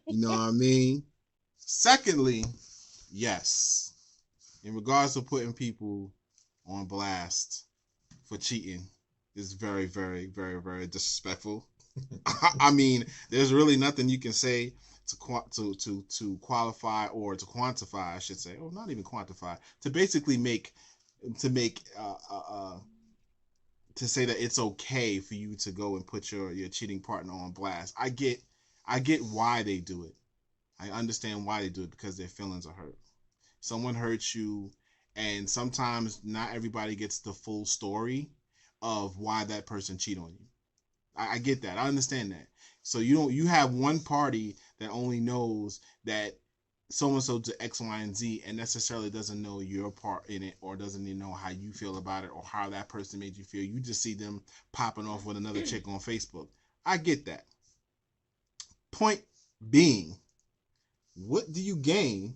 You know what I mean? Secondly, yes, in regards to putting people on blast for cheating is very, very, very, very disrespectful. I mean, there's really nothing you can say to qualify or to quantify, I should say, or not even quantify, to basically make to say that it's okay for you to go and put your cheating partner on blast. I get why they do it. I understand why they do it, because their feelings are hurt. Someone hurts you, and sometimes not everybody gets the full story of why that person cheated on you. I get that. I understand that. So you have one party that only knows that so and so to X, Y, and Z, and necessarily doesn't know your part in it, or doesn't even know how you feel about it, or how that person made you feel. You just see them popping off with another chick on Facebook. I get that. Point being, what do you gain,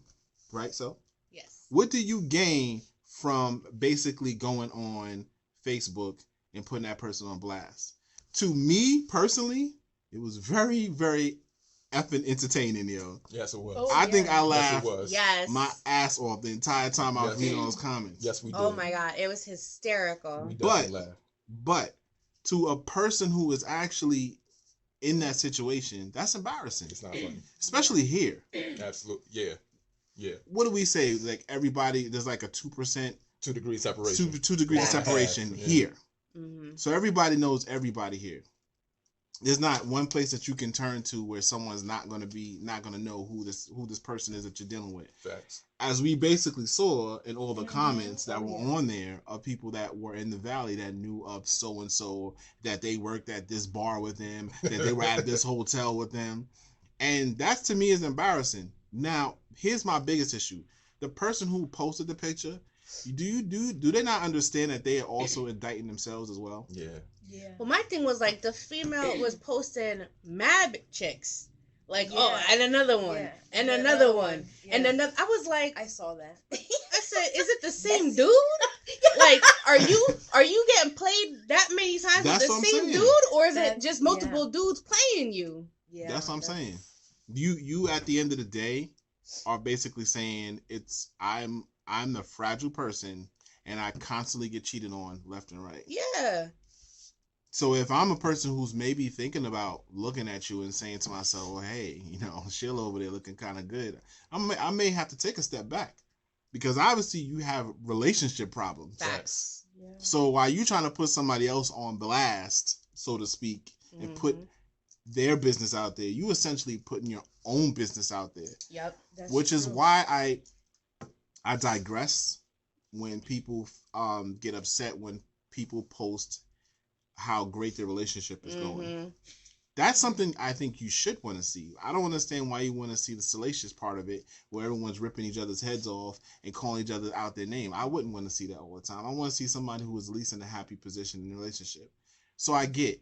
right? So, yes, what do you gain from basically going on Facebook and putting that person on blast? To me personally, it was very, very effing entertaining, yo. Yes, it was. Oh, I think I Yes, it laughed was. yes. my ass off the entire time I was Yes. reading those comments. Yes, we did. Oh my god, it was hysterical. We But definitely laughed. but to a person who is actually in that situation, that's embarrassing, It's not funny. especially here. Absolutely. Yeah. Yeah. What do we say? Like everybody, there's like a 2%, 2 degree separation. two degrees of Facts. separation Yeah. here. Mm-hmm. So everybody knows everybody here. There's not one place that you can turn to where someone's not gonna know who this person is that you're dealing with. Facts. As we basically saw in all the Mm-hmm. comments that were on there of people that were in the valley that knew of so and so, that they worked at this bar with them, that they were at this hotel with them, and that to me is embarrassing. Now, here's my biggest issue: the person who posted the picture. Do they not understand that they are also indicting themselves as well? Yeah. Yeah. Well, my thing was like the female was posting mad chicks, like Yeah. oh, and another one, Yeah. and Yeah, another that one, one. and Yeah. another. I was like, I saw that. I said, is it the same dude? Like, are you getting played that many times That's with what I'm the same saying. dude, or is it That's- just multiple dudes playing you? Yeah. That's what I'm saying. You at the end of the day are basically saying I'm the fragile person, and I constantly get cheated on left and right. Yeah. So if I'm a person who's maybe thinking about looking at you and saying to myself, well, hey, Sheila over there looking kind of good, I may have to take a step back, because obviously you have relationship problems. Facts. Yeah. So while you trying to put somebody else on blast, so to speak, and put Mhm. their business out there, you essentially putting your own business out there. Yep. That's Which is true. why I digress when people get upset when people post how great their relationship is going. Mhm. That's something I think you should want to see. I don't understand why you want to see the salacious part of it, where everyone's ripping each other's heads off and calling each other out their name. I wouldn't want to see that all the time. I want to see somebody who is at least in a happy position in the relationship. So I get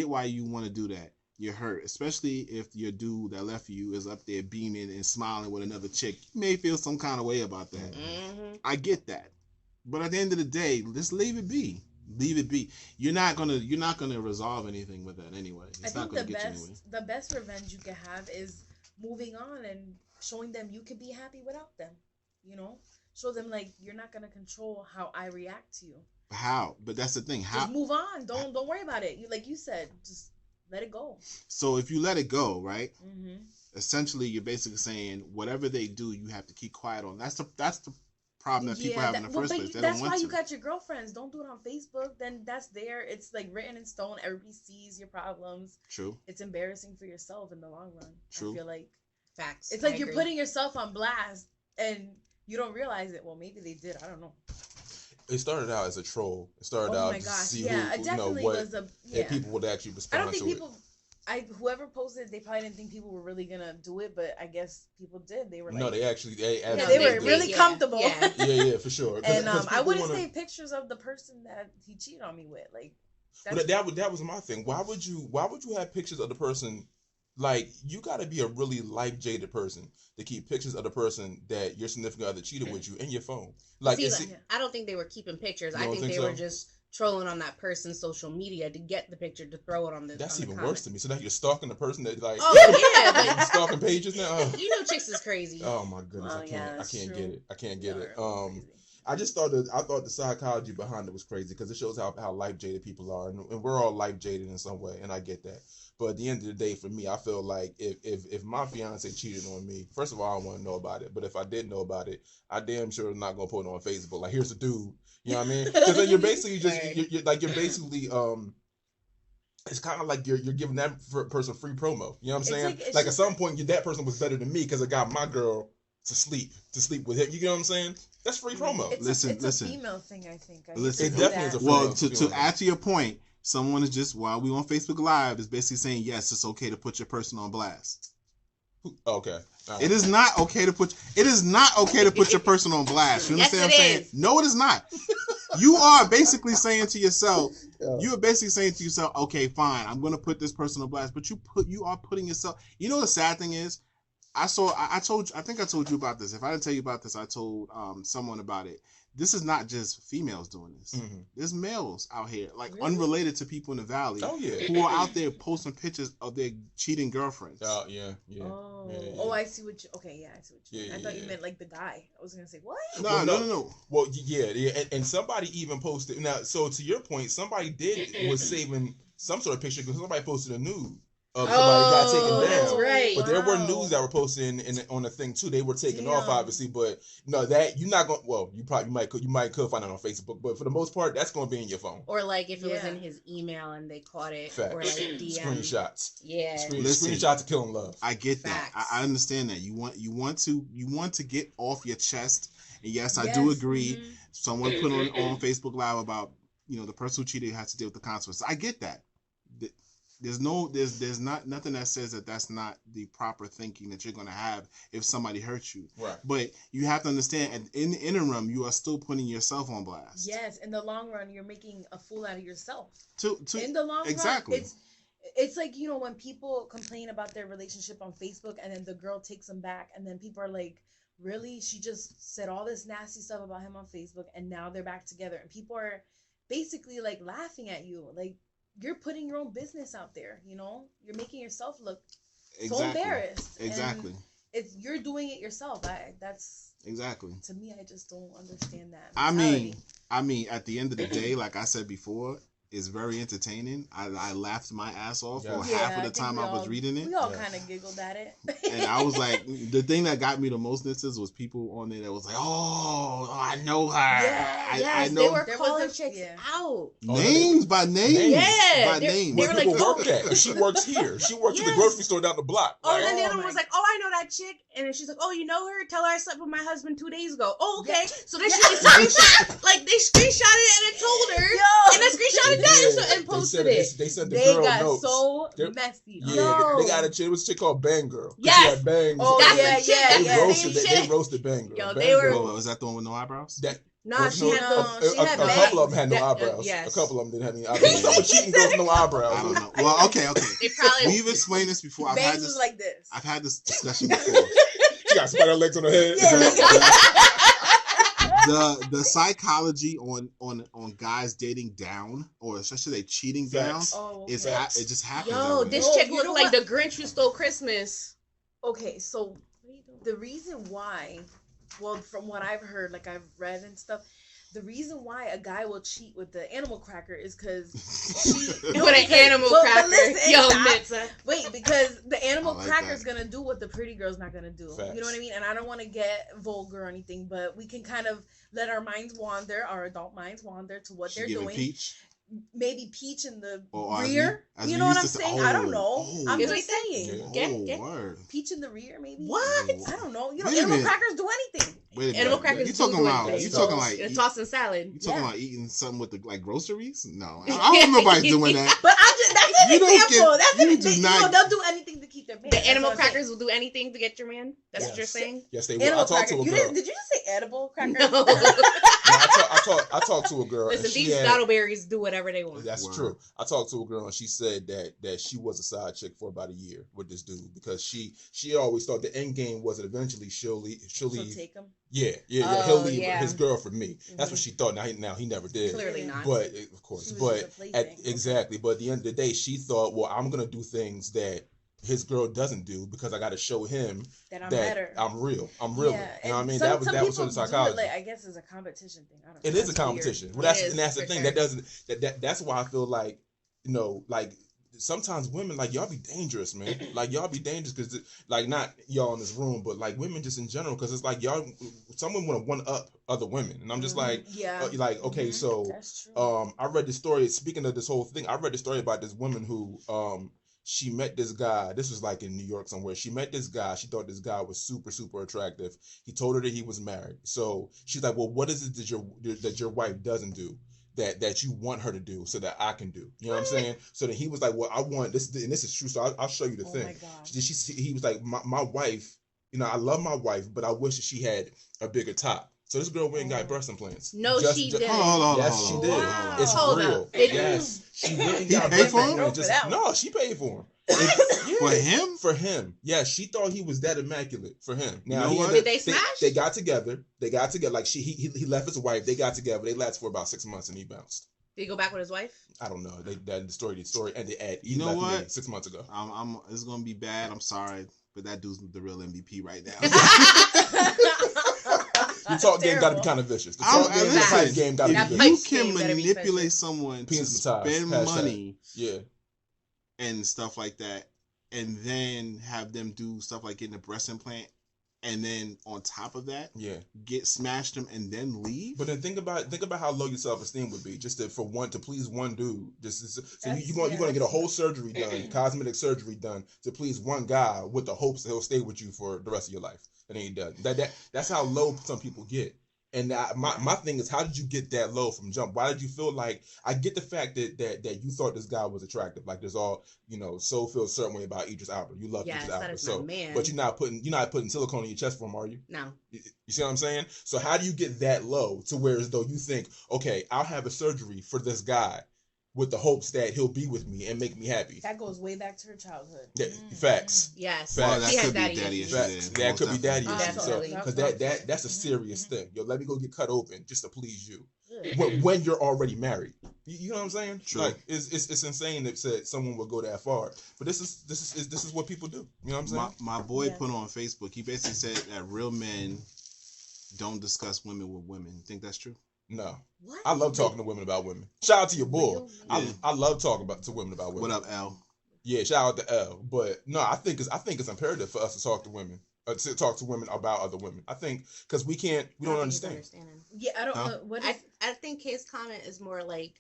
why you want to do that. You're hurt, especially if your dude that left you is up there beaming and smiling with another chick. You may feel some kind of way about that. Mhm. I get that, but at the end of the day, just leave it be. Leave it be. You're not gonna resolve anything with that anyway. I It's not think gonna get you anywhere. the best revenge you can have is moving on and showing them you can be happy without them. Show them like you're not gonna control how I react to you. How? But that's the thing. How? Just move on. Don't worry about it. Like you said, just let it go. So if you let it go, right? Mm-hmm. Essentially, you're basically saying whatever they do, you have to keep quiet on. That's the problem that people have in the first place. They that's don't want why to. you got your girlfriends. Don't do it on Facebook. Then that's there. It's like written in stone. Everybody sees your problems. True. It's embarrassing for yourself in the long run. True. I feel like Facts. it's I like you're agree. putting yourself on blast and you don't realize it. Well, maybe they did. I don't know. It started out as a troll. It started Oh out my to gosh. see Yeah, who, it definitely what was a. Yeah. if people would actually I respond don't think to people. Whoever posted, they probably didn't think people were really gonna do it, but I guess people did. They were it. like, No, they actually yeah, actually they were did. really Yeah. comfortable. Yeah. Yeah, for sure. 'Cause- And 'cause I people wouldn't wanna- say pictures of the person that he cheated on me with. Like, But that was my thing. Why would you have pictures of the person? Like, you got to be a really life jaded person to keep pictures of the person that your significant other cheated with you in your phone. Like, See, it's, I don't think they were keeping pictures. You I don't think think they so? were just trolling on that person's social media to get the picture to throw it on the. That's on the even comment. worse to me. So now you're stalking the person that like. Oh yeah, You're stalking pages now. Oh. you know, chicks is crazy. Oh my goodness, Well, I yeah, can't that's get true. it. I can't get it. Crazy. I just thought the psychology behind it was crazy because it shows how life jaded people are, and we're all life jaded in some way, and I get that. But at the end of the day, for me, I feel like if my fiance cheated on me, first of all, I don't want to know about it. But if I did know about it, I damn sure am not gonna put it on Facebook. Like, here's a dude, you know what I mean? Because then you're basically just you're basically it's kind of like you're giving that person free promo. You know what I'm It's saying? like- it's Like at just some point, that person was better than me because I got my girl to sleep with him. You know what I'm saying? That's free promo. It's Listen. a female thing, I think. Listen. It definitely is a Well, female to thing. add to your point, someone is just while we on Facebook Live is basically saying yes, it's okay to put your person on blast. Okay. All right. It is not okay to put. It is not okay to put your person on blast. You Yes, understand it what I'm saying? is. No, it is not. You are basically saying to yourself. Yeah. You are basically saying to yourself, okay, fine, I'm going to put this person on blast. But you are putting yourself. You know the sad thing is, I think I told you about this. If I didn't tell you about this, I told someone about it. This is not just females doing this. Mm-hmm. There's males out here, like Really? unrelated to people in the valley, Oh yeah. who are out there posting pictures of their cheating girlfriends. Oh yeah. Oh, Yeah. I see what you. Okay, yeah, I see what you. Yeah, mean. I thought yeah. you meant like the guy. I was gonna say what? No, Well, no. Well, yeah, and somebody even posted. Now, so to your point, somebody was saving some sort of picture because somebody posted a nude of somebody got taken down. That's right. But there were Wow. news that were posted on the thing too. They were taken off, Damn. obviously. But no, that you're not going. Well, you might could find it on Facebook, but for the most part, that's going to be in your phone. Or like if it was Yeah. in his email and they caught it, Facts. or like DM. Screenshots. Yeah. Listen. Screenshots of killing love. I get that. Facts. I understand that. You want to get off your chest. And yes, I do Yes, agree. mhm. Someone put on Facebook Live about the person who cheated has to deal with the consequences. I get that. There's not nothing that says that that's not the proper thinking that you're going to have if somebody hurts you. Right. But you have to understand, and in the interim, you are still putting yourself on blast. Yes, in the long run, you're making a fool out of yourself. In In the long exactly. run, it's like when people complain about their relationship on Facebook, and then the girl takes them back, and then people are like, "Really? She just said all this nasty stuff about him on Facebook, and now they're back together." And people are basically like laughing at you, like you're putting your own business out there. You're making yourself look so embarrassed. Exactly. And you're doing it yourself. That's Exactly. to me. I just don't understand that. I mentality. mean, at the end of the day, like I said before, it's very entertaining. I laughed my ass off for Yeah. half I of the think time we I was all- reading it. We all Yeah. kind of giggled at it. And I was like, the thing that got me the most instances was people on there that was like, oh, I know her. Yeah, I Yes, know they were There was calling a- chicks yeah. out. names by names. Yeah, by they're- names. they Where were people like, work at? 'Cause she works here. She works at the Yes. grocery store down the block. Oh, Like, and the other Oh one was my- like, "Oh, I know that chick," and then she's like, "Oh, you know her? Tell her I slept with my husband 2 days ago." Oh, okay. So then she screenshot, like they screenshotted it and then told her, and then screenshotted that and posted it. They sent the They girl got notes. so They're- messy. Yeah, No. they got a chick. It was a chick called Bang Girl. Yes. She had bangs. Oh, That's yeah, the chick. yeah, That's They the roasted. same They shit. roasted Bang Girl. Yo, Bang they were- Girl- Was that the one with no eyebrows? That Nah, she had the. she had a bangs. couple of them had no That- eyebrows. yes. A couple of them didn't have any eyebrows. Some were cheating girls with no eyebrows. I don't know. Well, okay. They probably. We've explained this before. I've had Bangs this. was like this. I've had this discussion before. She got spider legs on her head. The psychology on guys dating down, or especially they cheating down, Facts. Oh, it okay. just happens. Yo, that way. this Oh, chick you looked know like what? the Grinch who stole Christmas. Okay, so the reason why, well, from what I've heard, like I've read and stuff, the reason why a guy will cheat with the animal cracker is because With an animal but cracker. listen, Yo, stop. Mitza. Wait, because the animal I like cracker's that. gonna do what the pretty girl's not gonna do. Facts. You know what I mean? And I don't want to get vulgar or anything, but we can kind of let our minds wander, our adult minds wander to what She they're giving doing. Peach. Maybe Peach in the Or rear. as we You know what I'm used to say- saying? I don't know. oh, I'm Is just it that? saying. Get- word. Peach in the rear, maybe. What? I don't know. You know, Wait a animal minute. crackers do anything. Wait a minute. Animal crackers. You do talking do about? anything. You talking like? And You tossing salad. talking Yeah. about eating something with the groceries? No, I don't know nobody's doing that. But I'm just that's You an don't example. get- That's you an do example. not- They'll do anything to keep their man. The That's animal what I'm saying. crackers will do anything to get your man. That's what you're Yes. saying. Yes, they will. Animal I talked crackers. to a girl. Did you just say edible crackers? No. I talked to a girl. Listen, and these Dottleberries do whatever they want. That's true. I talked to a girl and she said that she was a side chick for about a year with this dude because she always thought the end game was that eventually she'll leave. Take him. Yeah. He'll leave his girl for me. That's what she thought. Now he never did. Clearly not. But of course, exactly. But at the end of the day, she thought, well, I'm gonna do things that his girl doesn't do because I got to show him that I'm better. I'm real. Yeah, you know what I mean? That was sort of psychology. Like, I guess it's a competition thing. I don't know. It is a competition. Well, that's the thing. Sure. That's why I feel like, you know, like sometimes women, like, y'all be dangerous, man. Like, y'all be dangerous because, like, not y'all in this room, but like women just in general, because it's like y'all, some women want to one up other women, and I'm just like, like, okay, so I read the story. Speaking of this whole thing, I read the story about this woman who she met this guy. This was like in New York somewhere. She met this guy. She thought this guy was super, super attractive. He told her that he was married. So she's like, well, what is it that your wife doesn't do that you want her to do so that I can do? You know what I'm saying? So then he was like, well, I want this, and this is true. So I'll show you the thing. He was like, my wife, you know, I love my wife, but I wish that she had a bigger top. So this girl went and got breast implants. No, she didn't. Yes, she did. Wow. It's real. Yes, she went and got breast implants. No, she paid for him. For him? For him. Yeah, she thought he was that immaculate for him. Now, you know what? Did they smash? They got together. Like he left his wife. They got together. They lasted for about 6 months and he bounced. Did he go back with his wife? I don't know. The story ended at you know what? 6 months ago. It's gonna be bad. I'm sorry, but that dude's the real MVP right now. The talk game got to be kind of vicious. The talk game got to be vicious. You can manipulate someone to spend money, and stuff like that, and then have them do stuff like getting a breast implant, and then on top of that, get smashed them and then leave. But then think about how low your self-esteem would be just to please one dude. You're gonna get a whole surgery done, cosmetic surgery done to please one guy with the hopes that he'll stay with you for the rest of your life. And he does. That's how low some people get. And my thing is, how did you get that low from jump? Why did you feel like, I get the fact that you thought this guy was attractive, like there's all, you know, soul feels a certain way about Idris Elba. You love Idris Elba, so but you're not putting silicone in your chest for him, are you? No. You see what I'm saying? So how do you get that low to where as though you think, okay, I'll have a surgery for this guy with the hopes that he'll be with me and make me happy? That goes way back to her childhood. Yeah, facts. Yes. Well, that could be daddy issues. That could be daddy issues. So, Absolutely. because that's a serious thing. Yo, let me go get cut open just to please you. When you're already married. You know what I'm saying? True. Like it's insane that someone would go that far. But this is what people do. You know what I'm saying? My boy put on Facebook, he basically said that real men don't discuss women with women. You think that's true? No. What? I love talking to women about women. Shout out to your boy. I love talking to women about women. What up, L? Yeah, shout out to L. But no, I think it's imperative for us to talk to women. To talk to women about other women. I think because we don't understand. Yeah, I don't know. What is... I think his comment is more like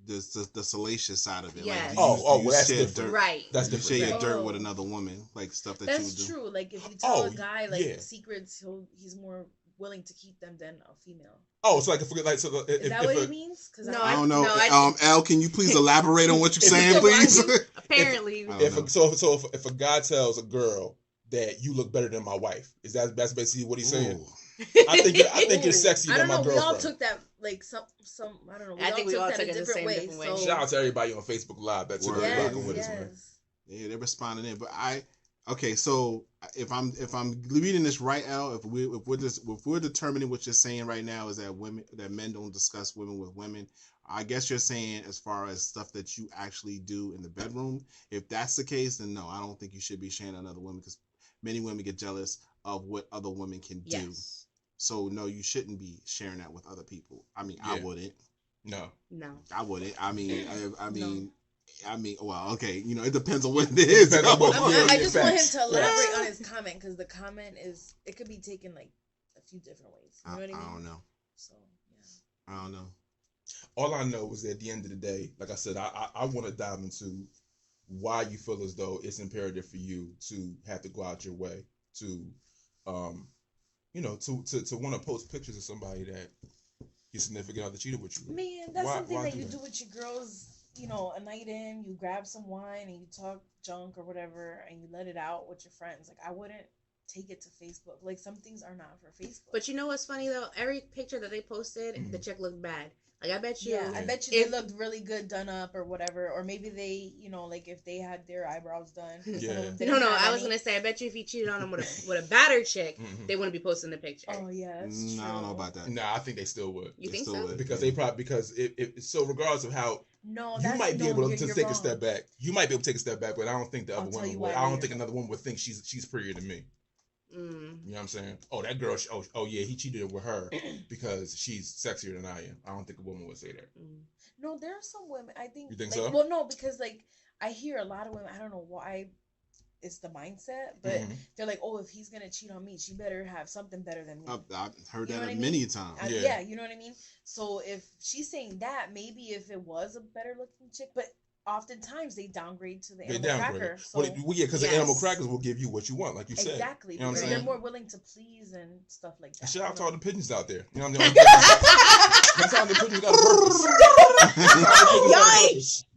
the salacious side of it. Yes. Like, well, that's different. Dirt. Right. That's different. You share your dirt with another woman, like stuff that you would do. That's true. Like if you tell a guy secrets, he's more willing to keep them than a female. Oh, so like if is that what he means? No, I don't know. Al, can you please elaborate on what you're saying, please? Apparently, if a guy tells a girl that you look better than my wife, that's basically what he's saying? I think you're sexy than my girlfriend. We all took that like some I don't know. I think we all took it the same way. So... Shout out to everybody on Facebook Live that's rocking with us, man. Yeah, they're responding in, but okay, so if I'm reading this right, Al, if we're determining what you're saying right now is that men don't discuss women with women, I guess you're saying as far as stuff that you actually do in the bedroom. If that's the case, then no, I don't think you should be sharing on other women because many women get jealous of what other women can do. Yes. So no, you shouldn't be sharing that with other people. I mean, I wouldn't. No. I wouldn't. I mean. Well, okay, you know, it depends on what it is. I just want him to elaborate on his comment because the comment it could be taken like a few different ways. You know what I mean? I don't know. So I don't know. All I know is that at the end of the day, like I said, I want to dive into why you feel as though it's imperative for you to have to go out your way to, to want to post pictures of somebody that your significant other cheated with you. Man, that's something that you do with your girls. You know, a night in, you grab some wine and you talk junk or whatever, and you let it out with your friends. Like I wouldn't take it to Facebook. Like some things are not for Facebook. But you know what's funny though? Every picture that they posted, the chick looked bad. Like I bet you. Yeah, I bet you they looked really good done up or whatever, or maybe they, like if they had their eyebrows done. Yeah. No, I was gonna say I bet you if he cheated on them with a battered chick, they wouldn't be posting the picture. Oh yeah, that's true. I don't know about that. Nah, I think they still would. You think so? Because they probably so regardless of how you might be able to take a step back. You might be able to take a step back, but I don't think the other woman would. I don't think another woman would think she's prettier than me. You know what I'm saying? Oh, that girl. Oh yeah, he cheated with her because she's sexier than I am. I don't think a woman would say that. No, there are some women. I think. You think so? so? Well, no, because I hear a lot of women. I don't know why. It's the mindset, but they're like, oh, if he's gonna cheat on me, she better have something better than me. I've heard that many times. Yeah, you know what I mean? So if she's saying that, maybe if it was a better looking chick, but oftentimes they downgrade to the animal cracker. So, because the animal crackers will give you what you want, like you said. Exactly. You know what I'm saying? They're more willing to please and stuff like that. Shout out to all the pigeons out there. You know what I'm saying? Sometimes the pigeons got a purpose.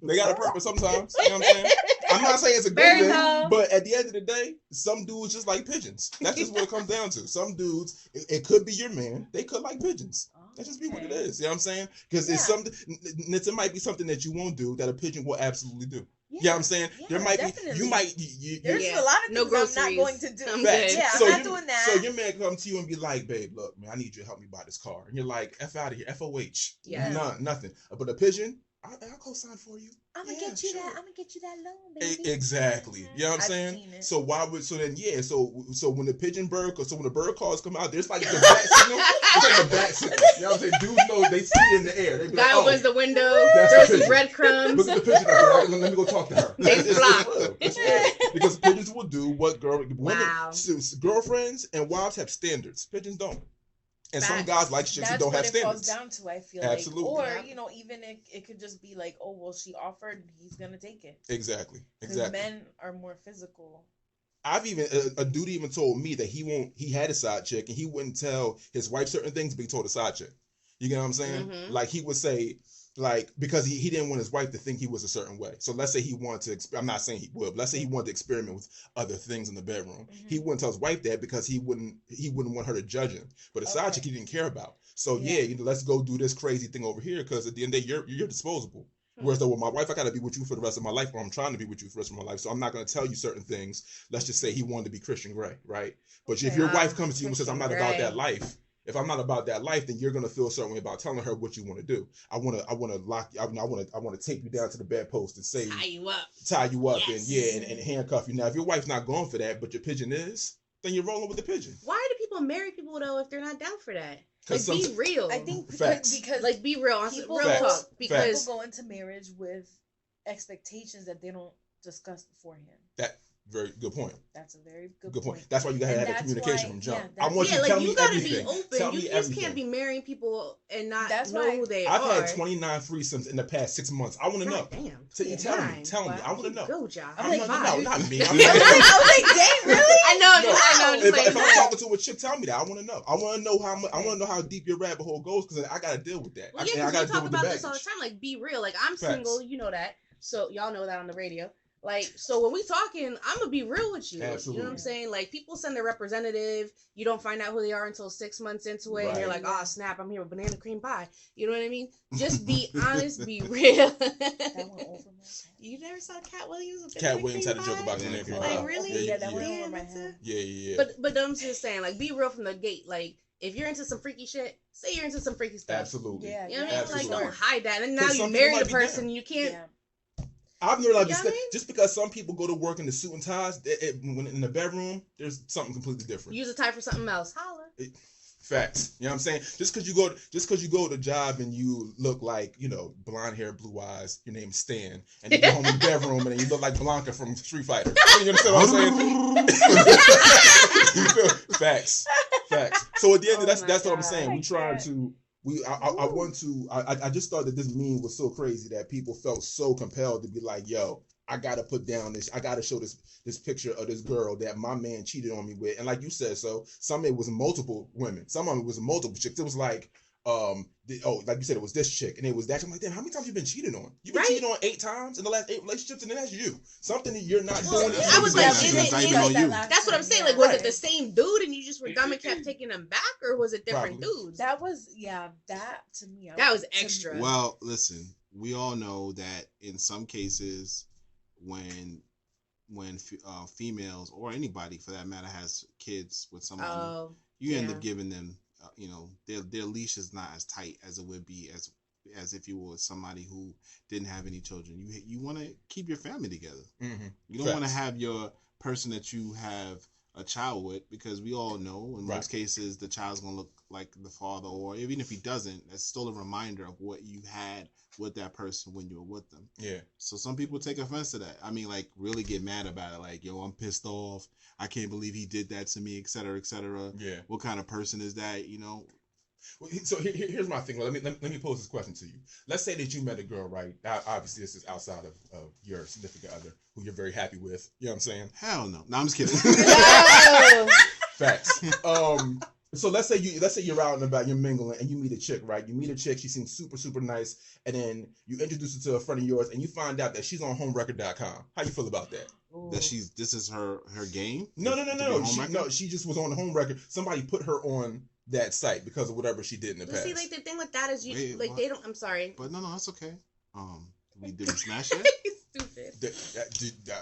They got a purpose sometimes. You know what I'm saying? I'm not saying it's a good thing, but at the end of the day, some dudes just like pigeons. That's just what it comes down to. Some dudes, it could be your man. They could like pigeons. That just be what it is. You know what I'm saying? Because it's something. It might be something that you won't do that a pigeon will absolutely do. Yeah, you know what I'm saying? There might definitely. be. You might. There's a lot of things I'm not going to do. I'm good. Yeah, I'm not doing that. So your man come to you and be like, "Babe, look, man, I need you to help me buy this car," and you're like, "F out of here, FOH." Yeah, nothing. But a pigeon, I'll co-sign for you. I'm gonna get you that. I'm gonna get you that loan, baby. Exactly. You know what I'm saying? So so when the pigeon bird, so when the bird calls come out, there's like the bat signal. It's like the bat signal. You know what I'm saying? Dudes know they see it in the air. They be guy like, opens the window, throws some breadcrumbs. Look at the pigeon. Let me go talk to her. It's real. Because pigeons will do what girlfriends and wives have standards. Pigeons don't. And some guys like chicks who don't have standards. That's what it falls down to, I feel Absolutely. Like. Or, even it could just be like, oh, well, she offered, he's going to take it. Exactly. Men are more physical. I've even, a dude even told me that he had a side chick and he wouldn't tell his wife certain things, but he told a side chick. You get what I'm saying? Mm-hmm. Like he would say, like, because he didn't want his wife to think he was a certain way. So let's say he wanted to, I'm not saying he would, but let's say he wanted to experiment with other things in the bedroom. Mm-hmm. He wouldn't tell his wife that because he wouldn't want her to judge him. But a side chick he didn't care about. So let's go do this crazy thing over here because at the end of the day, you're disposable. Mm-hmm. Whereas though with my wife, I got to be with you for the rest of my life, or I'm trying to be with you for the rest of my life. So I'm not going to tell you certain things. Let's just say he wanted to be Christian Grey, right? But if your wife comes to you and says, I'm not about that life. If I'm not about that life, then you're gonna feel a certain way about telling her what you want to do. I want to lock you. I want to take you down to the bedpost and say tie you up, yes. and handcuff you. Now, if your wife's not going for that, but your pigeon is, then you're rolling with the pigeon. Why do people marry people though if they're not down for that? Like, be real. I think because like be real. Real talk. Because people go into marriage with expectations that they don't discuss beforehand. That. Very good point. That's a very good point. That's why you gotta have that communication from jump. I want you to tell me everything. Tell me everything. You just can't be marrying people and not know who they are. I've had 29 threesomes in the past 6 months. I want to know. Damn. Tell me. I want to know. Go, John. No, not me. I was like, dang, really? I know. If I'm talking to a chick, tell me that. I want to know. I want to know how much. I want to know how deep your rabbit hole goes because I gotta deal with that. Well, yeah, I gotta talk about this all the time. Like, be real. Like, I'm single. You know that. So y'all know that on the radio. Like, so when we talking, I'm gonna be real with you. Absolutely. You know what I'm saying? Like, people send their representative. You don't find out who they are until 6 months into it. Right. And you're like, oh, snap, I'm here with banana cream pie. You know what I mean? Just be honest, be real. That went over my head. You never saw Cat Williams? Cat Williams had a joke about banana cream pie. Like, really? Yeah, that went over my head. Yeah. But I'm just saying, like, be real from the gate. Like, if you're into some freaky shit, say you're into some freaky stuff. Absolutely. Yeah. You know what I mean? Like, don't hide that. And now you marry the person, you can't... Yeah. I've never just because some people go to work in the suit and ties, when in the bedroom, there's something completely different. Use a tie for something else. Holla. Facts. You know what I'm saying? Just because you go to the job and you look like, blonde hair, blue eyes, your name's Stan, and you go home in the bedroom and you look like Blanca from Street Fighter. You understand what I'm saying? Facts. So at the end, that's what I'm saying. We try to. I just thought that this meme was so crazy that people felt so compelled to be like, yo, I gotta put down this, I gotta show this picture of this girl that my man cheated on me with. And like you said, so some of it was multiple women, some of it was multiple chicks. It was like, like you said, it was this chick, and it was that. I'm like, damn, how many times you been cheated on? You've been cheated on 8 times in the last 8 relationships, and then that's you. Something that you're not doing. I was like, that's what I'm saying. Like, was it the same dude, and you just were dumb and kept taking him back, or was it different dudes? That was, that to me. That was extra. Well, listen, we all know that in some cases, when females or anybody for that matter has kids with someone, you end up giving them, their leash is not as tight as it would be as if you were somebody who didn't have any children. You want to keep your family together. Mm-hmm. You don't want to have your person that you have a child with, because we all know in most cases the child's gonna look like the father, or even if he doesn't, that's still a reminder of what you had with that person when you were with them. Yeah. So some people take offense to that. I mean, like, really get mad about it. Like, yo, I'm pissed off. I can't believe he did that to me, et cetera, et cetera. Yeah. What kind of person is that, So here's my thing. Let me pose this question to you. Let's say that you met a girl, right? Obviously, this is outside of your significant other, who you're very happy with. You know what I'm saying? Hell no. No, I'm just kidding. Facts. So let's say you're out and about, you're mingling, and you meet a chick, right? You meet a chick, she seems super, super nice, and then you introduce her to a friend of yours, and you find out that she's on homerecord.com. How you feel about that? Ooh. That this is her game? No. She just was on the home record. Somebody put her on that site because of whatever she did in the past. See, like, the thing with that is they don't. I'm sorry, but no, that's okay. Did we smash it? Stupid.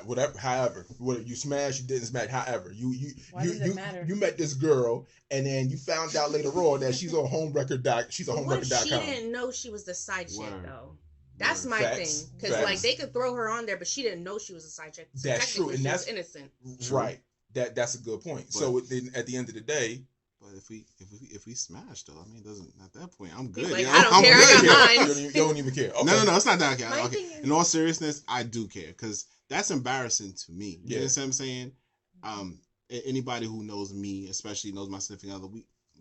Whatever. However, you smashed, you didn't smash. However, you met this girl, and then you found out later on that she's on homerecord. She's on homerecord.com. She didn't know she was the side chick though. That's my thing, because like they could throw her on there, but she didn't know she was a side chick. So that's true, and that's innocent. Right. That's a good point. But, so then, at the end of the day. But if we smash though, I mean, at that point I'm good. Like, I don't care. I got mine. You don't even care. Okay. No, it's not that. Okay. In all seriousness, I do care, because that's embarrassing to me. You know what I'm saying? Anybody who knows me, especially knows my significant other,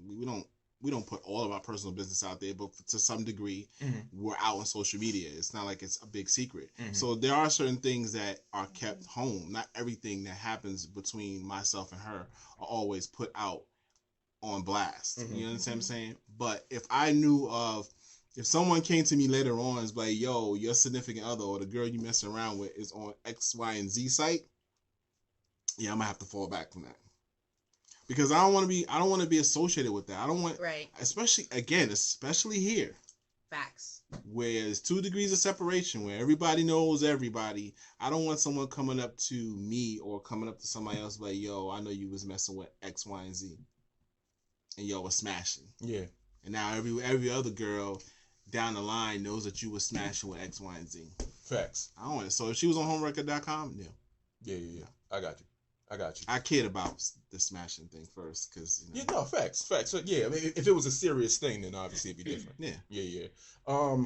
we don't put all of our personal business out there, but to some degree, we're out on social media. It's not like it's a big secret. So there are certain things that are kept home. Not everything that happens between myself and her are always put out on blast. You know what I'm saying? But if someone came to me later on and was like, yo, your significant other or the girl you messing around with is on X, Y, and Z site, yeah, I'm gonna have to fall back from that. Because I don't want to be associated with that. I don't want, especially here. Facts. Where there's 2 degrees of separation, where everybody knows everybody. I don't want someone coming up to me or coming up to somebody else like, yo, I know you was messing with X, Y, and Z. And yo was smashing. Yeah. And now every other girl down the line knows that you was smashing with X, Y, and Z. Facts. I don't want it. So if she was on homerecord.com, yeah. I got you. I cared about the smashing thing first, because facts. So yeah, I mean, if it was a serious thing, then obviously it'd be different. Yeah. All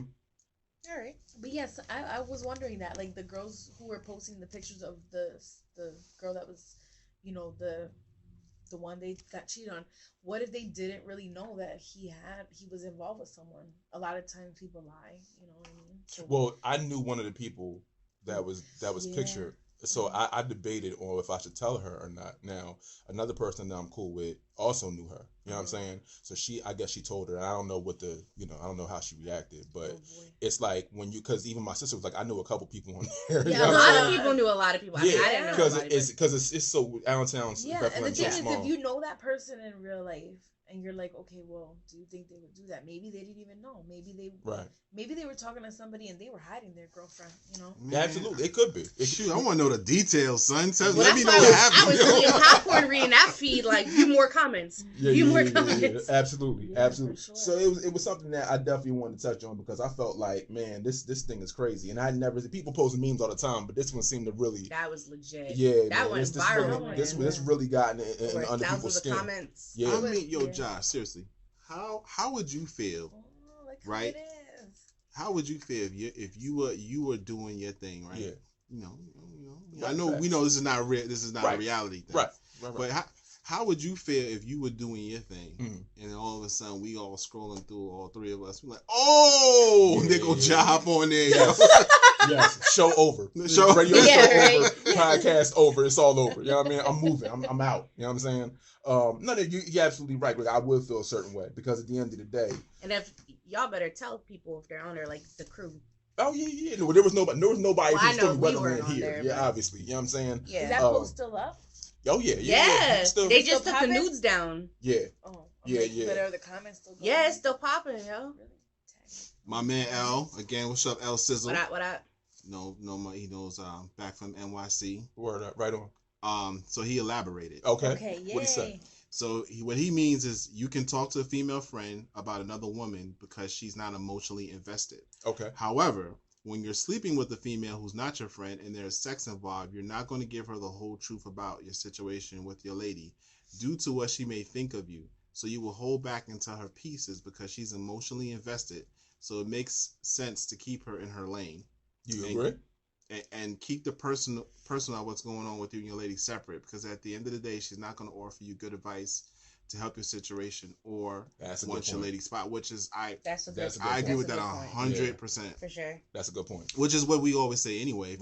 right, but yes, I was wondering that, like, the girls who were posting the pictures of the girl that was, the one they got cheated on. What if they didn't really know that he was involved with someone? A lot of times people lie, you know what I mean? So, well, I knew one of the people that was pictured. So I debated on if I should tell her or not. Now, another person that I'm cool with also knew her. You know what I'm saying? So I guess she told her. I don't know I don't know how she reacted, but it's like because even my sister was like, I knew a couple people on there. Yeah, a lot of people knew a lot of people. Yeah, I didn't know because it's so Allentown. Yeah, and the thing is, if you know that person in real life, and you're like, okay, well, do you think they would do that? Maybe they didn't even know. Maybe they were talking to somebody and they were hiding their girlfriend, Yeah, absolutely. It could be. Shoot, I want to know the details, son. Let me know what happened. I was eating popcorn reading that feed, like, view more comments. Comments. Yeah. Absolutely. Sure. So it was something that I definitely wanted to touch on, because I felt like, man, this thing is crazy. And people posting memes all the time, but this one seemed to really... That was legit. Yeah. That went viral. This really got in under people's skin. Comments. Yeah. I mean, Josh, seriously, how would you feel, right? How would you feel if you were doing your thing, right? Yeah. I know we know this is not a reality thing. Right. But How would you feel if you were doing your thing and all of a sudden we all scrolling through, all three of us, we're like, oh, they go job on there. Yes, show over. Radio show over. Podcast over. It's all over. You know what I mean? I'm moving. I'm out. You know what I'm saying? No, you're absolutely right. Like, I would feel a certain way because at the end of the day. And if y'all better tell people if they're on there, like the crew. Oh yeah. No, there was nobody. Well, I know we weren't on here. there, Yeah, obviously. You know what I'm saying? Yeah. Is that post still up? Oh yeah. They just took the nudes down. Yeah. Oh. Okay. Yeah. But are the comments still going? Yeah, it's still popping, yo. My man L again. What's up, L Sizzle? What up? No, he knows. Back from NYC. Word up, right on. So he elaborated. Okay. Yay. What he say? So what he means is you can talk to a female friend about another woman because she's not emotionally invested. Okay. However, when you're sleeping with a female who's not your friend and there's sex involved, you're not going to give her the whole truth about your situation with your lady due to what she may think of you. So you will hold back into her pieces because she's emotionally invested. So it makes sense to keep her in her lane. You agree? And keep the personal what's going on with you and your lady separate, because at the end of the day, she's not going to offer you good advice to help your situation or want your lady spot, which is I agree with that 100%. For sure. That's a good point. Which is what we always say anyway. If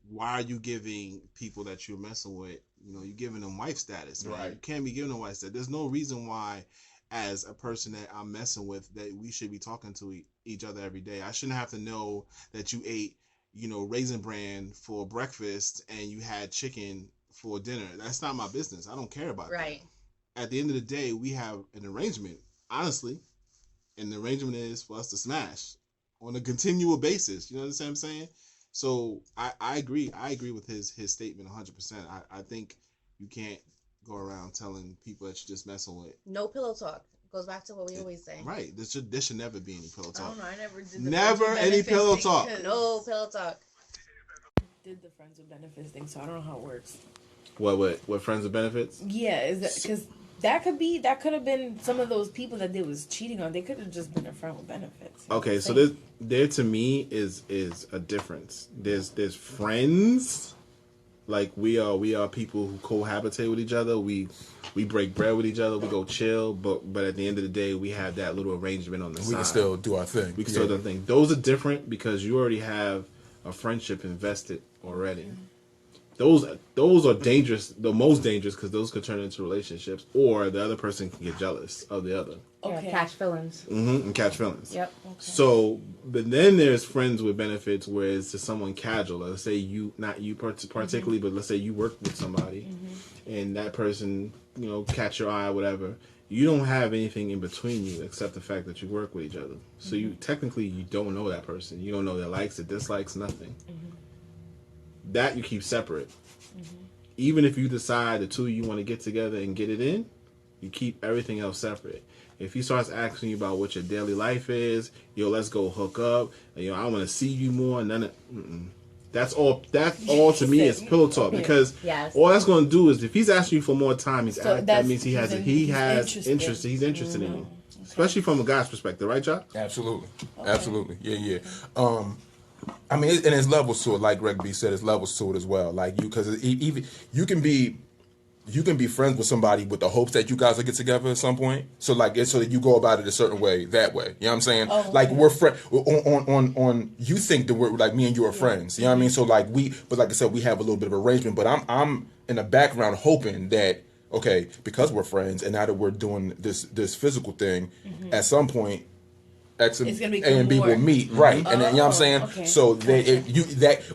why are you giving people that you're messing with, you're giving them wife status, man. Right? You can't be giving them wife status. There's no reason why, as a person that I'm messing with, that we should be talking to each other every day. I shouldn't have to know that you ate, Raisin Bran for breakfast and you had chicken for dinner. That's not my business. I don't care about that. Right. At the end of the day, we have an arrangement, honestly, and the arrangement is for us to smash on a continual basis. You know what I'm saying? So I agree. I agree with his statement 100%. I think you can't go around telling people that you're just messing with. No pillow talk. Goes back to what we always say. Right. There should never be any pillow talk. I don't know. I never did. Never any pillow talk. No pillow talk. Did the friends with benefits thing, so I don't know how it works. What friends with benefits? Yeah, is that because that could have been some of those people that they was cheating on. They could have just been a friend with benefits. Okay, so there to me is a difference. There's friends, like we are people who cohabitate with each other. We break bread with each other. We go chill, but at the end of the day, we have that little arrangement on the side. We can still do our thing. We can still do our thing. Those are different because you already have a friendship invested already. Those are dangerous, the most dangerous, because those could turn into relationships, or the other person can get jealous of the other. Okay. Catch feelings. And catch feelings. Yep. Okay. So, but then there's friends with benefits where it's just someone casual. Let's say not you particularly, but let's say you work with somebody, and that person, catch your eye, whatever. You don't have anything in between you except the fact that you work with each other. So you don't know that person. You don't know their likes, their dislikes, nothing. That you keep separate. Even if you decide the two of you want to get together and get it in, you keep everything else separate. If he starts asking you about what your daily life is, let's go hook up. I want to see you more. And that's all to me is pillow talk, because all that's going to do is if he's asking you for more time, that means he has interest. He's interested in you, especially from a guy's perspective, right, Jock? Absolutely, absolutely, yeah. I mean, and there's levels to it, like Greg B said. There's levels to it as well. Like because even you can be friends with somebody with the hopes that you guys will get together at some point. So so that you go about it a certain way that way. You know what I'm saying? Oh, like we're friends on. You think that we're like me and you are friends. You know what I mean? So but like I said, we have a little bit of arrangement. But I'm in the background hoping that because we're friends and now that we're doing this physical thing, at some point. X and A and B will meet, right? And then, you know what I'm saying? Okay. So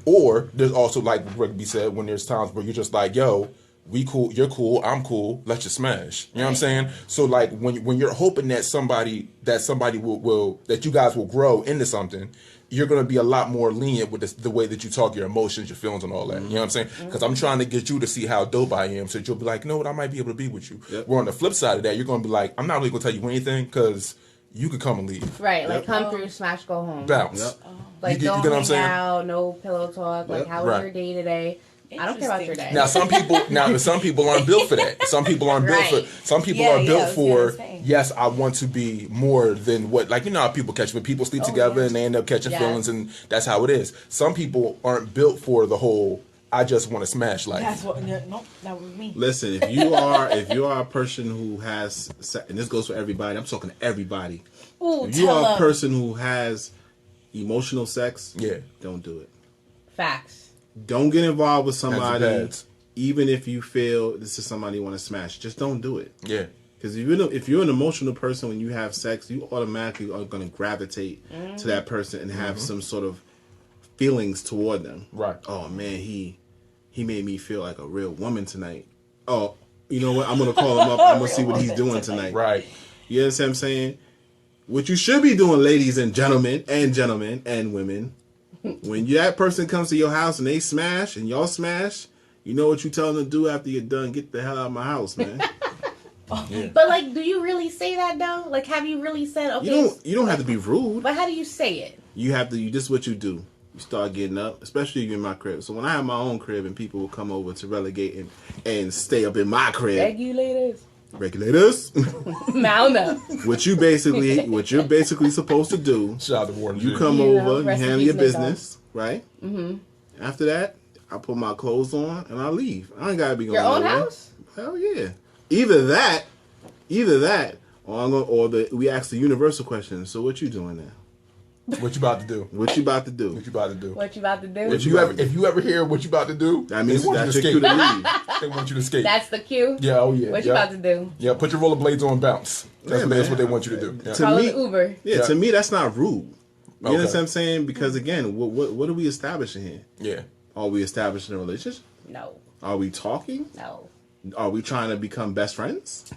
or there's also, like Greg B said, when there's times where you're just like, yo, we cool, you're cool, I'm cool, let's just smash. You know what I'm saying? So like when you're hoping that somebody will that you guys will grow into something, you're going to be a lot more lenient with the way that you talk, your emotions, your feelings, and all that. You know what I'm saying? Because I'm trying to get you to see how dope I am, so you'll be like, you know what, I might be able to be with you. Yep. Where on the flip side of that, you're going to be like, I'm not really going to tell you anything because you could come and leave. Right, like come through, smash, go home. Bounce. Yep. Like don't hang out, no pillow talk. Like how was your day today? I don't care about your day. Now some people aren't built for that. Some people aren't built for. Some people are built for. Yes, I want to be more than what. Like how people catch when people sleep together and they end up catching feelings, and that's how it is. Some people aren't built for the whole. I just want to smash life. That's what. No, that was me. Listen, if you are a person who has, and this goes for everybody, I'm talking to everybody. Ooh, if you are a person who has emotional sex, don't do it. Facts. Don't get involved with somebody, even if you feel this is somebody you want to smash. Just don't do it. Yeah. Because if you're an emotional person when you have sex, you automatically are going to gravitate to that person and have some sort of feelings toward them. Right. Oh man, he made me feel like a real woman tonight. Oh, you know what? I'm gonna call him up. I'm gonna see what he's doing tonight. Right. You understand what I'm saying? What you should be doing, ladies and gentlemen and women, when that person comes to your house and they smash and y'all smash, you know what you tell them to do after you're done? Get the hell out of my house, man. Yeah. But like, do you really say that though? Like, have you really said okay? You don't have to be rude. But how do you say it? You have to. This is what you do. You start getting up, especially if you're in my crib. So when I have my own crib and people will come over to relegate and stay up in my crib. Regulators. Mount up. What you're basically supposed to do. Shout out to Warren You G. come over, you handle your business, business, right? Mm-hmm. After that, I put my clothes on and I leave. I ain't gotta be going your own nowhere. house. Hell yeah. Either that, or we ask the universal question. So what you doing now? What you about to do? What you about to do? What you about to do? What you about to do? If you ever hear what you about to do, that means they want that's you to your escape. cue to leave. They want you to escape. That's the cue. Yeah, oh yeah. What you about to do? Yeah, put your rollerblades on, bounce. That's what they want you to do. Yeah. Call an Uber. Yeah, to me that's not rude. You Okay. know what I'm saying? Because again, what are we establishing here? Yeah. Are we establishing a relationship? No. Are we talking? No. Are we trying to become best friends?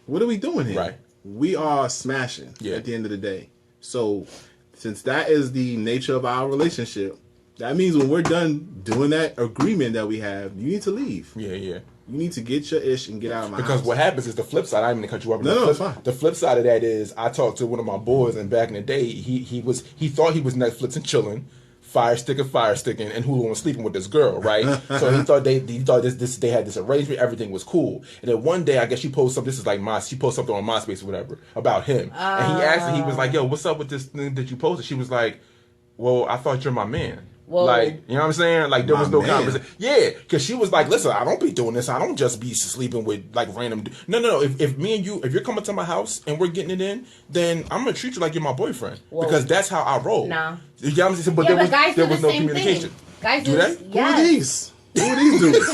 What are we doing here? Right. We are smashing at the end of the day. So, since that is the nature of our relationship, that means when we're done doing that agreement that we have, you need to leave. Yeah, yeah. You need to get your ish and get out of my house. Because what happens is the flip side. I didn't mean to cut you off. No, it's fine. The flip side of that is I talked to one of my boys, and back in the day, he thought he was Netflix and chilling, fire sticking, and Hulu was sleeping with this girl, right? So he thought they had this arrangement, everything was cool. And then one day, I guess she posted something. This is like she posted something on MySpace or whatever about him, and he asked her, he was like, "Yo, what's up with this thing that you posted?" She was like, "Well, I thought you're my man." Whoa. Like, you know what I'm saying? Like, there was no man. conversation. Yeah, because she was like, listen, I don't be doing this. I don't just be sleeping with, like, random... No. If me and you, if you're coming to my house and we're getting it in, then I'm going to treat you like you're my boyfriend. Whoa. Because that's how I roll. Nah. You know what I'm saying? But there was no communication. Guys do that? Who are these? Who are these dudes?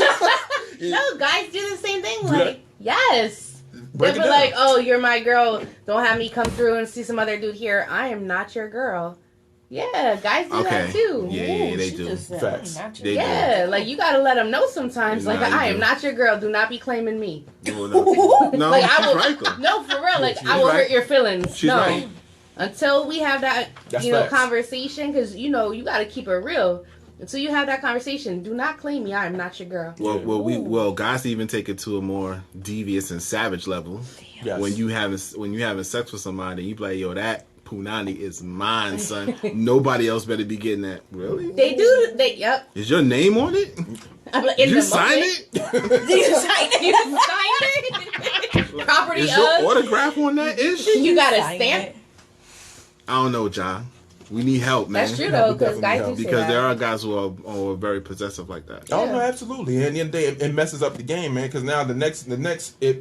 No, guys do the same thing. Do Like, that? yes. Break They'll it be down. like, oh, you're my girl. Don't have me come through and see some other dude here. I am not your girl. Yeah, guys do that too. Yeah, they do. Facts. They Yeah, do. like you gotta let them know sometimes. Like, Nah, you I am do. not your girl. Do not be claiming me. No, Like, I she's will. right though. No, for real. Like, She's I will right. hurt your feelings. She's no, right. until we have that, That's you know, facts. conversation. Because you know you gotta keep it real. Until you have that conversation, do not claim me. I am not your girl. Well, guys even take it to a more devious and savage level. Yes. When you having sex with somebody, you be like, yo, that punani is mine, son. Nobody else better be getting that. Really? They do. They yep. Is your name on it? I'm like, Did in you the sign moment. it? You sign it. You sign it. Property Is of. your autograph on that ish? You got a Sign stamp. it. I don't know, John. We need help, man. That's true Yeah, though, we because definitely guys help. do say Because that. there are guys who are very possessive like that. Oh Yeah. no, absolutely, and at the end of the day, it messes up the game, man. Because now the next,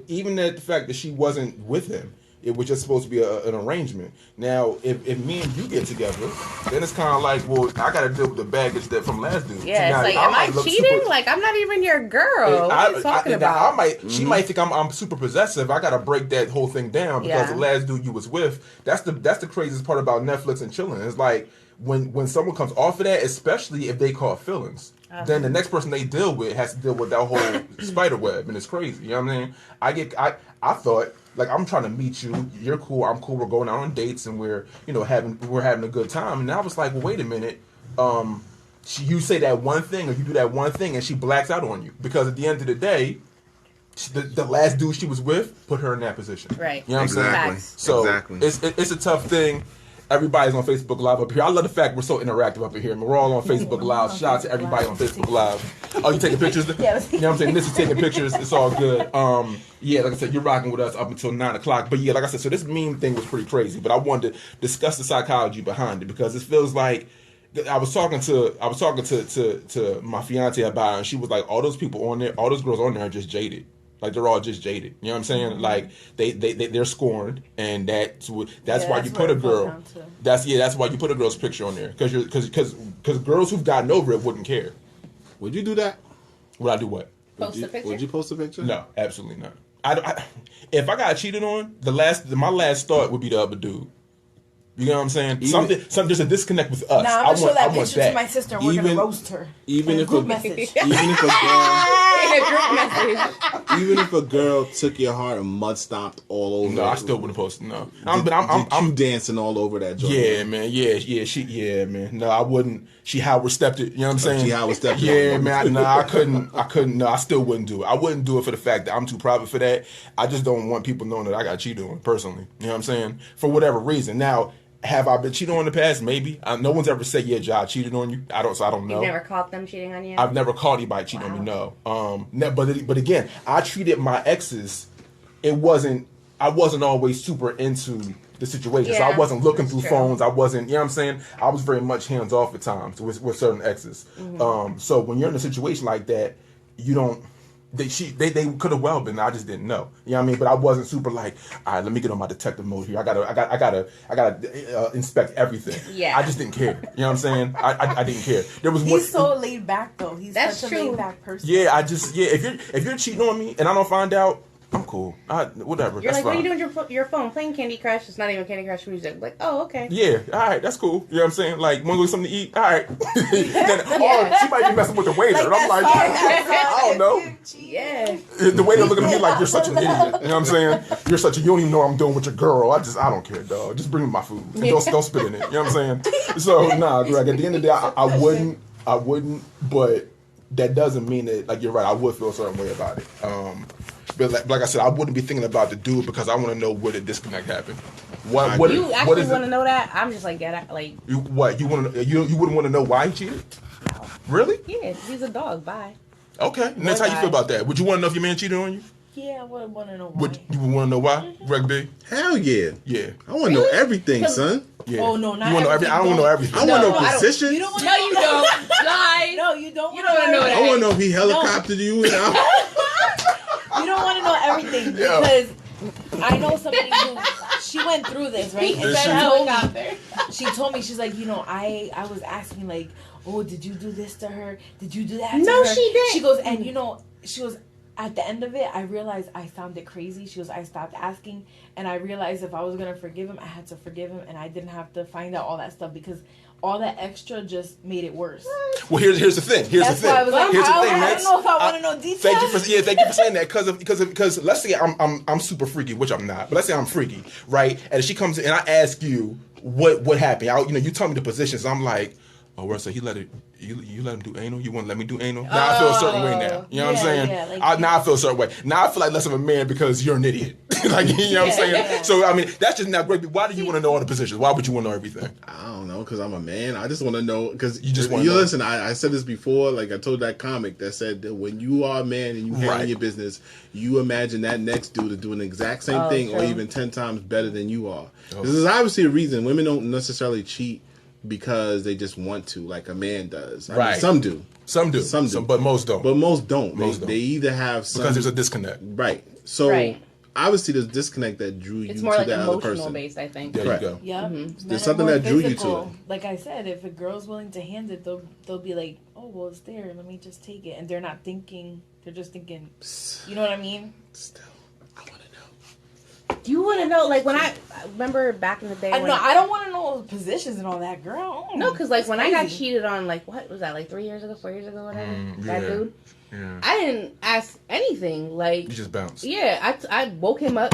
even the fact that she wasn't with him, it was just supposed to be an arrangement. Now, if me and you get together, then it's kind of like, well, I got to deal with the baggage that from last dude. Yeah, So it's now like, am I might look cheating? super- Like, I'm not even your girl. What are you talking about? She might think I'm super possessive. I gotta break that whole thing down because Yeah. the last dude you was with. That's the craziest part about Netflix and chilling. It's like when someone comes off of that, especially if they caught feelings, then the next person they deal with has to deal with that whole spider web, and it's crazy. You know what I mean? I thought, like, I'm trying to meet you. You're cool. I'm cool. We're going out on dates, and we're having a good time. And I was like, well, wait a minute. You say that one thing, or you do that one thing, and she blacks out on you because at the end of the day, the last dude she was with put her in that position. Right. You know what I'm saying? Exactly. Facts. So Exactly. it's a tough thing. Everybody's on Facebook Live up here. I love the fact we're so interactive up in here. We're all on Facebook Live. Shout out to everybody on Facebook Live. Oh, you taking pictures? Yeah. You know what I'm saying? This is taking pictures. It's all good. Yeah, like I said, you're rocking with us up until 9 o'clock. But yeah, like I said, so this meme thing was pretty crazy. But I wanted to discuss the psychology behind it because it feels like I was talking to my fiance about it, and she was like, all those people on there, all those girls on there are just jaded. Like they're all just jaded. You know what I'm saying? Like they're scorned, and that's why you put a girl. That's why you put a girl's picture on there, because girls who've gotten over it wouldn't care. Would you do that? Would I do what? Post a picture? Would you post a picture? No, absolutely not. If I got cheated on, my last thought would be the other dude. You know what I'm saying? Something. There's a disconnect with us. Nah, I'm gonna show that picture to my sister. And we're gonna roast her. Even if a message. Even if a girl took your heart and mud stomped all over. No, I still wouldn't post it. No, I'm dancing all over that joint. Yeah, man. Yeah, man. No, I wouldn't. She Howard stepped it. You know what I'm saying? She Howard stepped it. Yeah, man. No, I couldn't. No, I still wouldn't do it. I wouldn't do it for the fact that I'm too private for that. I just don't want people knowing that I got cheated on personally. You know what I'm saying? For whatever reason. Now, have I been cheated on in the past? Maybe. No one's ever said, yeah, Ja, I cheated on you. I don't know. You've never caught them cheating on you? I've never caught anybody cheating on me, no. But again, I treated my exes, I wasn't always super into the situation. Yeah, so I wasn't looking through true. phones. I wasn't, you know what I'm saying? I was very much hands off at times with certain exes. Mm-hmm. So when you're in a situation like that, you don't, they could have well been. I just didn't know. You know what I mean? But I wasn't super like, all right, let me get on my detective mode here. I gotta inspect everything. Yeah. I just didn't care. You know what I'm saying? I didn't care. There was He's so laid back though. He's That's such a true. laid back person. Yeah, if you're cheating on me and I don't find out, I'm cool. Whatever. You're that's like, fine. what are you doing with your phone? Playing Candy Crush. It's not even Candy Crush music. Like, oh, okay. Yeah, all right, that's cool. You know what I'm saying? Like, want to go get something to eat? All right. Then, or she might be messing with the waiter. Like and I'm like, I don't know. Yeah. The waiter looking at me like, you're such an idiot. You know what I'm saying? You don't even know what I'm doing with your girl. I don't care, dog. Just bring me my food. And don't spit in it. You know what I'm saying? So, nah, Greg, at the end of the day, I wouldn't, but that doesn't mean that, like, you're right, I would feel a certain way about it. But like I said, I wouldn't be thinking about the dude because I want to know where the disconnect happened. What You actually want to know that? I'm just like, get out. Like, you want to? You wouldn't want to know why he cheated? Really? yeah, he's a dog. Bye. Okay. And that's how you feel about that. Would you want to know if your man cheated on you? Yeah, I would want to know why. Would you want to know why? Greg B? Hell yeah. Yeah. I want to know everything, son. Yeah. Oh no, not you want to know everything? I don't want to know everything. I want to know position. You don't want No, you don't. Lie. No, you don't. You don't want to know that. I want to know if he helicoptered you. You don't want to know everything Yeah. because I know somebody who she went through this, right? And she told me, she's like, I was asking like, oh, did you do this to her? Did you do that to her? No, she didn't. She goes, and she goes, at the end of it, I realized I found it crazy. She goes, I stopped asking, and I realized if I was going to forgive him, I had to forgive him, and I didn't have to find out all that stuff because all that extra just made it worse. Well, here's the thing. That's why I was like, Here's the thing, I man. don't know if I want to know details. Thank you for saying that because let's say I'm super freaky, which I'm not, but let's say I'm freaky, right? And if she comes in and I ask you what happened, you tell me the positions. I'm like, oh, well, so he let it. You let him do anal? You wouldn't let me do anal? Now I feel a certain way now. You know what I'm saying? Yeah, now I feel a certain way. Now I feel like less of a man because you're an idiot. Like, you know what I'm saying? Yeah. So, I mean, that's just not great. Why do you want to know all the positions? Why would you want to know everything? I don't know, because I'm a man. I just want to know, because You just wanna know. listen, I said this before, like I told that comic that said that when you are a man and you handle Right. your business, you imagine that next dude is doing the exact same thing or true. even 10 times better than you are. Oh. This is obviously a reason women don't necessarily cheat because they just want to, like a man does. I mean, Right. some do. Some do. Some do. But most don't. But most don't. Most don't. They either have some... Because there's a disconnect. Right. So, Right. obviously there's disconnect that drew you It's to more like that other person. emotional based, I think. There Correct. you go. Yeah, There's something that drew you to it. Like I said, if a girl's willing to hand it, they'll be like, oh well, it's there. Let me just take it, and they're not thinking. They're just thinking. You know what I mean? Still, I want to know. You want to know, like, when I remember back in the day. I don't want to know positions and all that, girl. No, because like when I got crazy. cheated on, like what was that, like 3 years ago, 4 years ago, whatever. That yeah. dude. Yeah. I didn't ask anything. Like, You just bounce. yeah, I woke him up,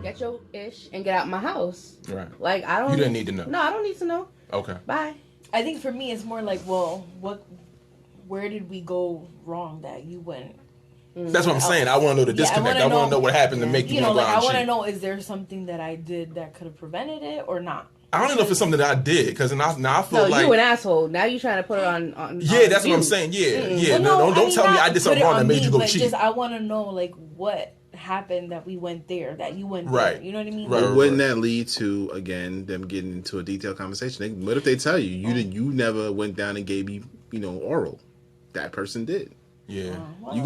get your ish, and get out my house. Right. Like I don't. You didn't need to know. No, I don't need to know. Okay. Bye. I think for me, it's more like, well, where did we go wrong that you went? That's what I'm saying. I want to know the disconnect. I want to know what happened to make you want to go out I and want to cheat. know, is there something that I did that could have prevented it or not? I don't even know if it's something that I did because now I feel No, like you an asshole. Now you trying to put it on. yeah, that's what you. I'm saying. Yeah, yeah. Well, no, don't mean, tell me not I did put something it wrong on that made me, you go but cheat. Just I want to know like what happened that we went there, that you went Right. there. You know what I mean? Right. But wouldn't that lead to, again, them getting into a detailed conversation? What if they tell you you never went down and gave me, oral? That person did. Yeah. Well, You're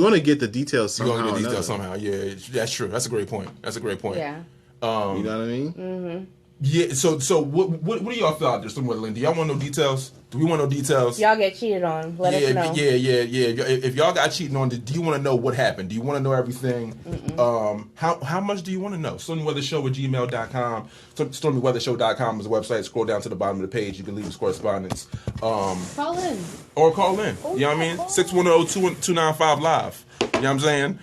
gonna get the details somehow. You're gonna get the details somehow. Yeah, that's true. That's a great point. Yeah. You know what I mean? Mm-hmm. Yeah. So what do y'all feel out there somewhere, Lynn? Do y'all want no details? Do we want no details? Y'all get cheated on. Let us know. Yeah. If y'all got cheating on, do you want to know what happened? Do you want to know everything? How much do you want to know? StormyWeatherShow@gmail.com. StormyWeatherShow.com is the website. Scroll down to the bottom of the page. You can leave us correspondence. Call in. Or call in. You know what I mean? 610-295-LIVE. You know what I'm saying?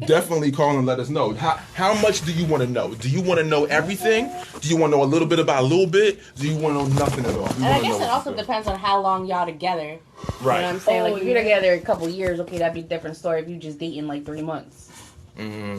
Definitely call and let us know. How much do you want to know? Do you want to know everything? Do you want to know a little bit about a little bit? Do you want to know nothing at all? And I guess it also depends on how long y'all together. Right. You know what I'm saying? Like, if you're together a couple years, okay, that'd be a different story if you just dating like 3 months. Mm-hmm.